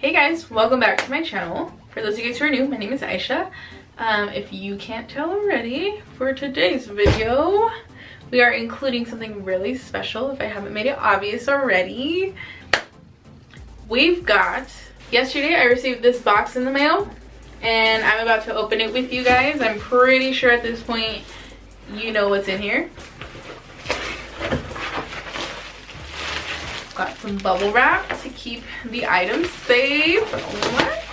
Hey guys, welcome back to my channel. For those of you guys who are new, my name is Isha. If you can't tell already, for today's video we are including something really special, if I haven't made it obvious already. We've got, yesterday I received this box in the mail and I'm about to open it with you guys. I'm pretty sure at this point you know what's in here. Got some bubble wrap to keep the items safe. What?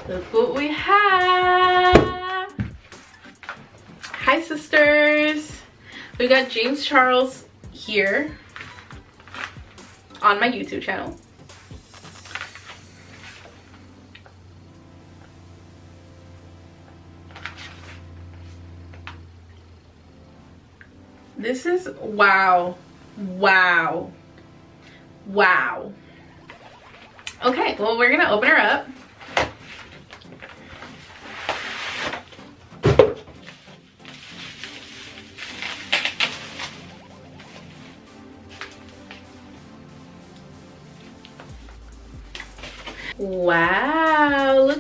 Look what we have. Hi sisters. We got James Charles here on my YouTube channel. This is wow. Okay, well, we're gonna open her up. Wow,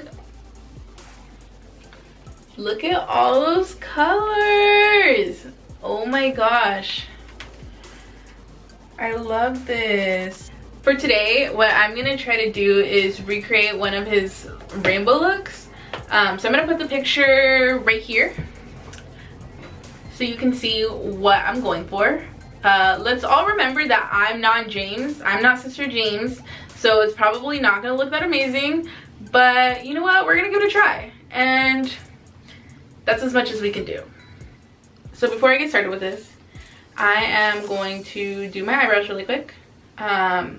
look at all those colors. Oh my gosh, I love this. For today, what I'm gonna try to do is recreate one of his rainbow looks. So I'm gonna put the picture right here so you can see what I'm going for. Let's all remember that I'm not James. I'm not Sister James, so it's probably not gonna look that amazing, but you know what, we're gonna give it a try, and that's as much as we can do. So before I get started with this, I am going to do my eyebrows really quick, because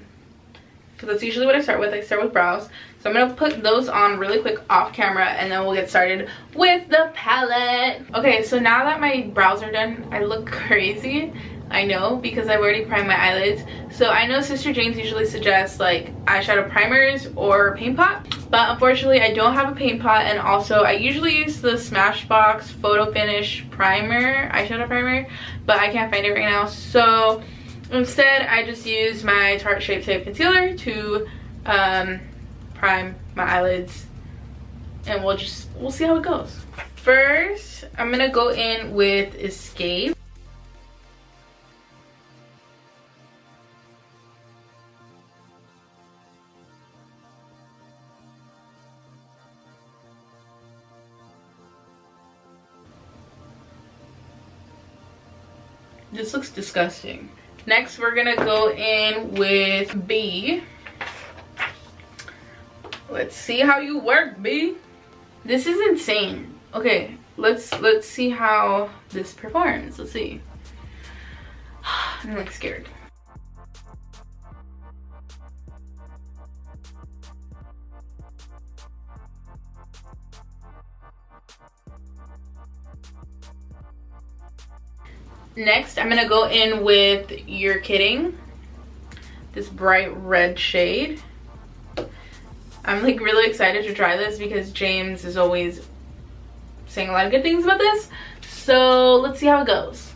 that's usually what I start with. I start with brows. So I'm gonna put those on really quick off camera, and then we'll get started with the palette. Okay, so now that my brows are done, I look crazy. I know, because I've already primed my eyelids. So I know Sister James usually suggests like eyeshadow primers or paint pot, but unfortunately I don't have a paint pot, and also I usually use the Smashbox Photo Finish primer, eyeshadow primer, but I can't find it right now. So instead I just use my Tarte Shape Tape Concealer to prime my eyelids, and we'll see how it goes. First, I'm gonna go in with Escape. This looks disgusting. Next, we're gonna go in with B. Let's see how you work, B. This is insane. Okay, let's see how this performs. Let's see. I'm like scared. Next, I'm gonna go in with You're Kidding, this bright red shade. I'm like really excited to try this because James is always saying a lot of good things about this. So let's see how it goes.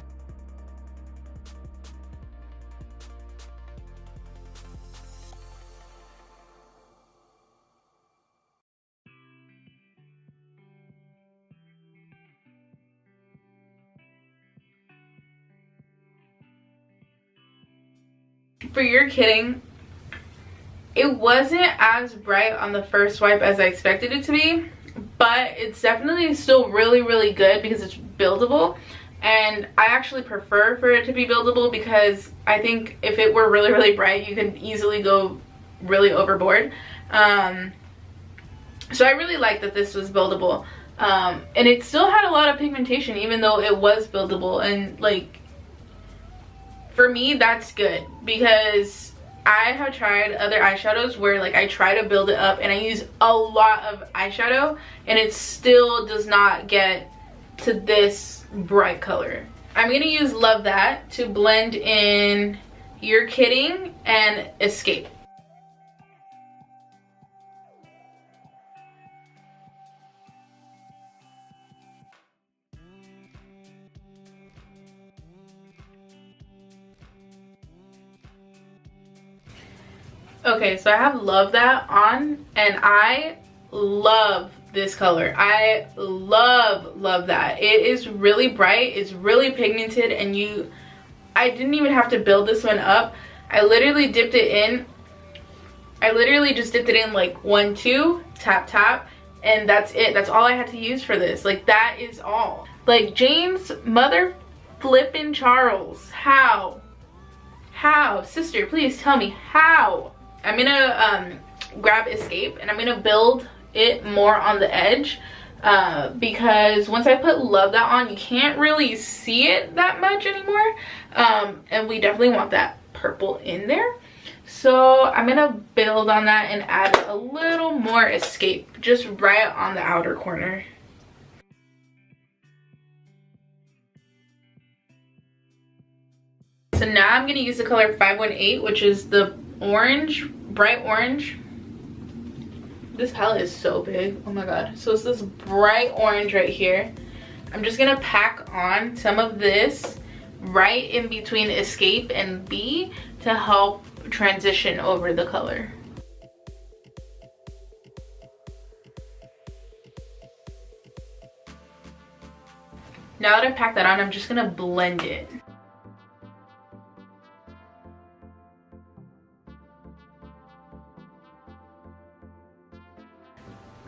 For You're Kidding, it wasn't as bright on the first swipe as I expected it to be, but it's definitely still really good because it's buildable, and I actually prefer for it to be buildable because I think if it were really bright, you could easily go really overboard. So I really like that this was buildable, and it still had a lot of pigmentation even though it was buildable, and like, for me that's good because I have tried other eyeshadows where like I try to build it up and I use a lot of eyeshadow and it still does not get to this bright color. I'm gonna use Love That to blend in You're Kidding and Escape. Okay, so I have Love That on, and I love this color. I love that. It is really bright, it's really pigmented, and I didn't even have to build this one up. I literally dipped it in. I literally just dipped it in like 1, 2, tap, tap, and that's it. That's all I had to use for this. Like, that is all. Like, James mother flippin' Charles, how? Sister, please tell me how. I'm gonna grab Escape, and I'm gonna build it more on the edge, because once I put Love That on, you can't really see it that much anymore, and we definitely want that purple in there. So I'm gonna build on that and add a little more Escape just right on the outer corner. So now I'm gonna use the color 518, which is the orange, bright orange. This palette is so big, oh my god. So it's this bright orange right here. I'm just gonna pack on some of this right in between Escape and B to help transition over the color. Now that I've packed that on, I'm just gonna blend it.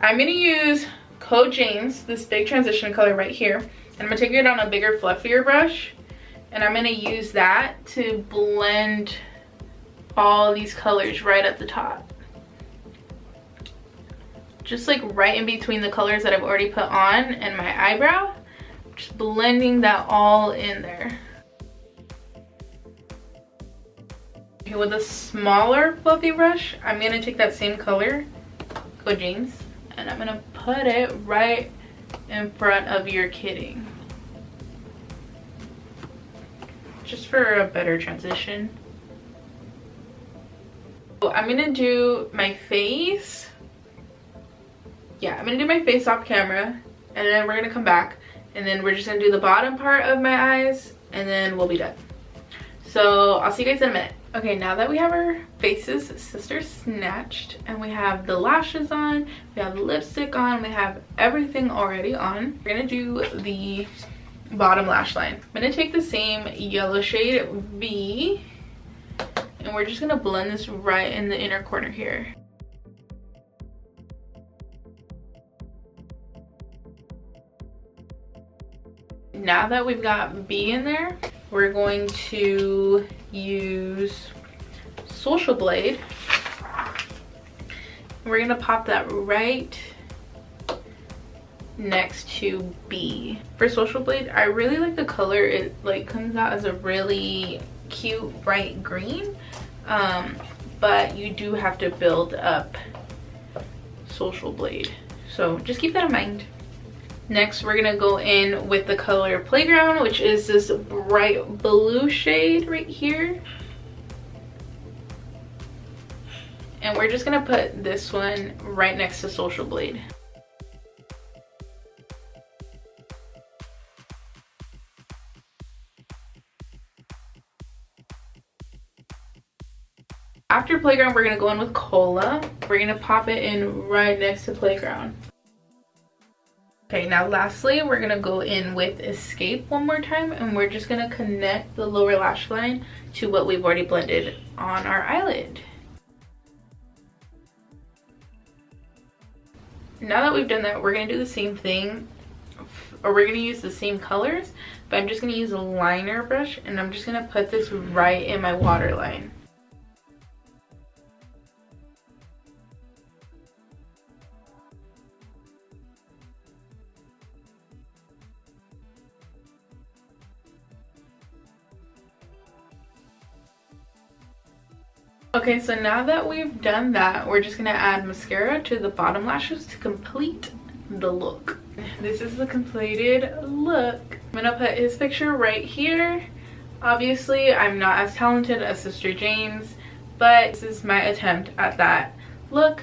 I'm gonna use Code James, this big transition color right here, and I'm gonna take it on a bigger, fluffier brush, and I'm gonna use that to blend all these colors right at the top. Just like right in between the colors that I've already put on and my eyebrow, just blending that all in there. Okay, with a smaller fluffy brush, I'm gonna take that same color, Code James, and I'm gonna put it right in front of your kidding. Just for a better transition. So I'm gonna do my face. Yeah, I'm gonna do my face off camera, and then we're gonna come back, and then we're just gonna do the bottom part of my eyes, and then we'll be done. So I'll see you guys in a minute. Okay, now that we have our faces sister snatched, and we have the lashes on, we have the lipstick on, we have everything already on, we're gonna do the bottom lash line. I'm gonna take the same yellow shade B, and we're just gonna blend this right in the inner corner here. Now that we've got B in there, we're going to use Social Blade. We're gonna pop that right next to B. For Social Blade, I really like the color. It like comes out as a really cute bright green, but you do have to build up Social Blade, so just keep that in mind. Next, we're gonna go in with the color Playground, which is this bright blue shade right here. And we're just gonna put this one right next to Social Blade. After Playground, we're gonna go in with Cola. We're gonna pop it in right next to Playground. Okay, now lastly, we're gonna go in with Escape one more time, and we're just gonna connect the lower lash line to what we've already blended on our eyelid. Now that we've done that, we're gonna do the same thing, or we're gonna use the same colors, but I'm just gonna use a liner brush, and I'm just gonna put this right in my waterline. Okay, so now that we've done that, we're just gonna add mascara to the bottom lashes to complete the look. This is the completed look. I'm gonna put his picture right here. Obviously, I'm not as talented as Sister James, but this is my attempt at that look.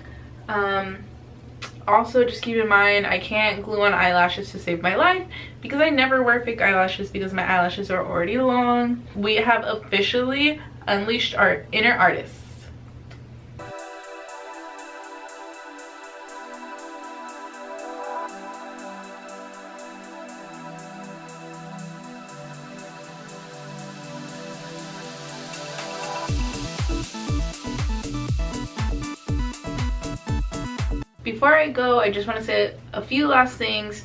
Also, just keep in mind, I can't glue on eyelashes to save my life because I never wear fake eyelashes because my eyelashes are already long. We have officially unleashed our inner artists. before I go, I just want to say a few last things.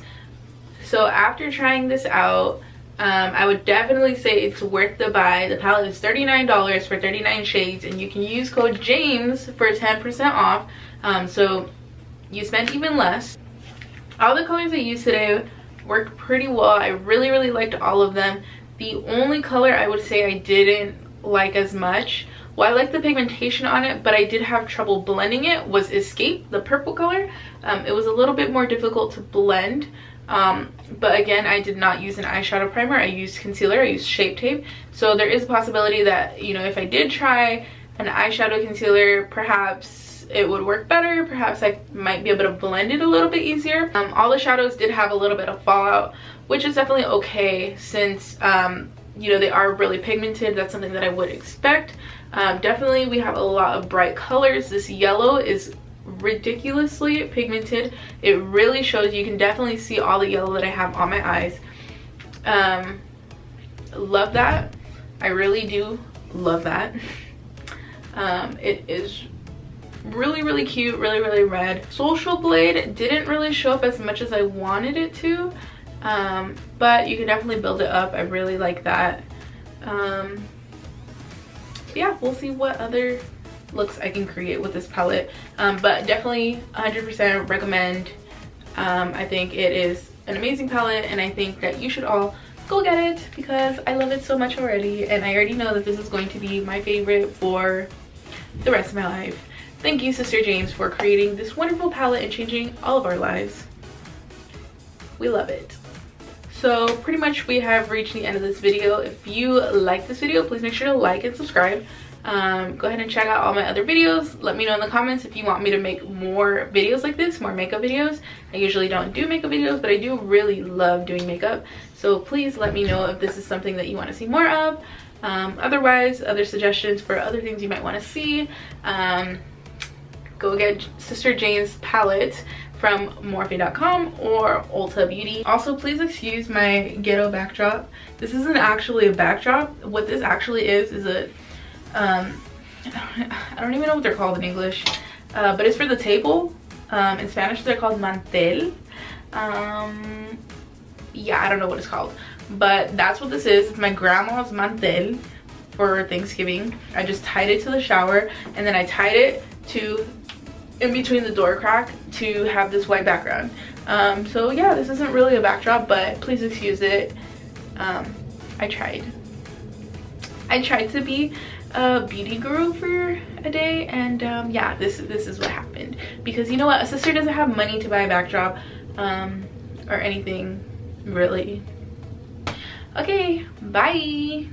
So after trying this out, I would definitely say it's worth the buy. The palette is $39 for 39 shades, and you can use code JAMES for 10% off. So you spent even less. All the colors I used today worked pretty well. I really liked all of them. The only color I would say I didn't like as much, well, I like the pigmentation on it, but I did have trouble blending it, was Escape, the purple color. It was a little bit more difficult to blend. But again, I did not use an eyeshadow primer. I used concealer, I used Shape Tape. So there is a possibility that, you know, if I did try an eyeshadow concealer, perhaps it would work better. Perhaps I might be able to blend it a little bit easier. All the shadows did have a little bit of fallout, which is definitely okay since, you know, they are really pigmented. That's something that I would expect. Definitely we have a lot of bright colors. This yellow is ridiculously pigmented. It really shows. You can definitely see all the yellow that I have on my eyes. Love that. I really do love that. It is really cute, really red. Social Blade didn't really show up as much as I wanted it to, but you can definitely build it up. I really like that. Yeah, we'll see what other looks I can create with this palette, but definitely 100% recommend. I think it is an amazing palette, and I think that you should all go get it because I love it so much already, and I already know that this is going to be my favorite for the rest of my life. Thank you, Sister James, for creating this wonderful palette and changing all of our lives. We love it. So pretty much we have reached the end of this video. If you like this video, please make sure to like and subscribe. Go ahead and check out all my other videos. Let me know in the comments if you want me to make more videos like this, more makeup videos. I usually don't do makeup videos, but I do really love doing makeup. So please let me know if this is something that you want to see more of. Otherwise, other suggestions for other things you might want to see. Go get Sister Jane's palette from Morphe.com or Ulta Beauty. Also, please excuse my ghetto backdrop. This isn't actually a backdrop. What this actually is a I don't even know what they're called in English, but it's for the table. In Spanish they're called mantel. Yeah, I don't know what it's called, but that's what this is. It's my grandma's mantel for Thanksgiving. I just tied it to the shower, and then I tied it to in between the door crack to have this white background. So yeah, this isn't really a backdrop, but please excuse it. I tried to be a beauty guru for a day, and yeah, this is what happened. Because you know what, a sister doesn't have money to buy a backdrop or anything really. Okay, bye.